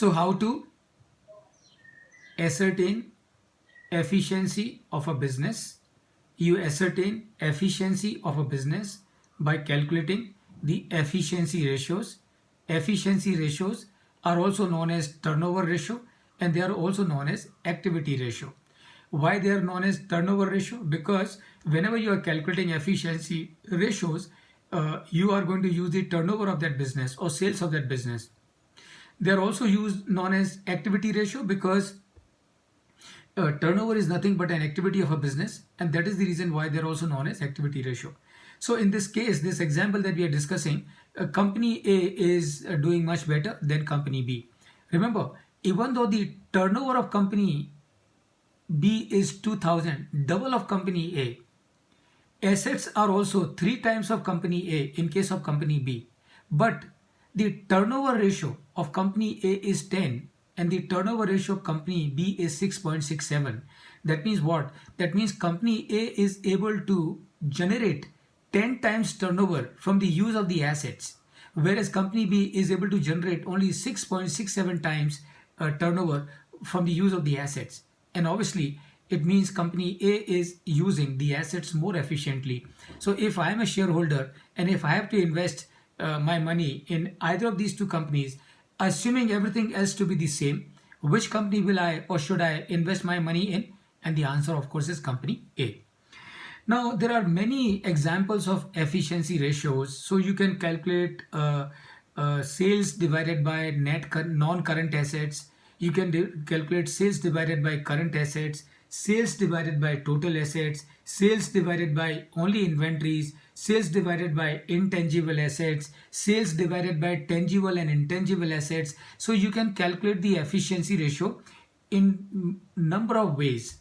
So how to ascertain efficiency of a business? You ascertain efficiency of a business by calculating the efficiency ratios. Efficiency ratios are also known as turnover ratio, and they are also known as activity ratio. Why they are known as turnover ratio? Because whenever you are calculating efficiency ratios, you are going to use the turnover of that business or sales of that business. They are also used known as activity ratio because turnover is nothing but an activity of a business, and that is the reason why they're also known as activity ratio. So in this case, this example that we are discussing, company A is doing much better than company B. Remember, even though the turnover of company B is 2000, double of company A, assets are also 3 times of company A in case of company B, but the turnover ratio of company A is 10 and the turnover ratio of company B is 6.67. That means what? That means company A is able to generate 10 times turnover from the use of the assets, whereas company B is able to generate only 6.67 times turnover from the use of the assets. And obviously, it means company A is using the assets more efficiently. So if I am a shareholder and if I have to invest my money in either of these two companies, assuming everything else to be the same, which company will I or should I invest my money in? And the answer, of course, is company A. Now, there are many examples of efficiency ratios. So you can calculate sales divided by non-current assets. You can calculate sales divided by current assets, sales divided by total assets, sales divided by only inventories, sales divided by intangible assets, sales divided by tangible and intangible assets. So you can calculate the efficiency ratio in number of ways.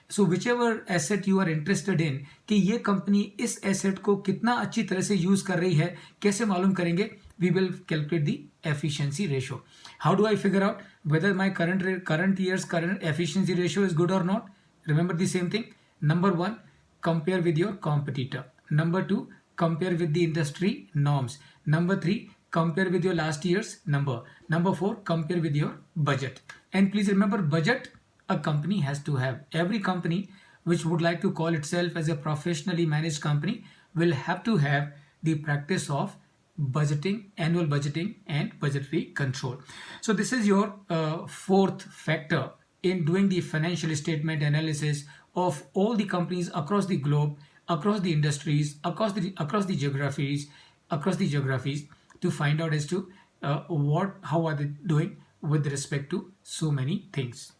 So whichever asset you are interested in, कि ये company इस asset को कितना अच्छी तरह से use कर रही है, कैसे मालूम करेंगे? We will calculate the efficiency ratio. How do I figure out whether my current year's current efficiency ratio is good or not? Remember the same thing. Number 1, compare with your competitor. Number 2, compare with the industry norms. Number 3, compare with your last year's number. Number 4, compare with your budget. And please remember, budget a company has to have. Every company which would like to call itself as a professionally managed company will have to have the practice of budgeting, annual budgeting and budgetary control. So this is your fourth factor in doing the financial statement analysis of all the companies across the globe, across the industries, across the geographies, to find out as to how are they doing with respect to so many things.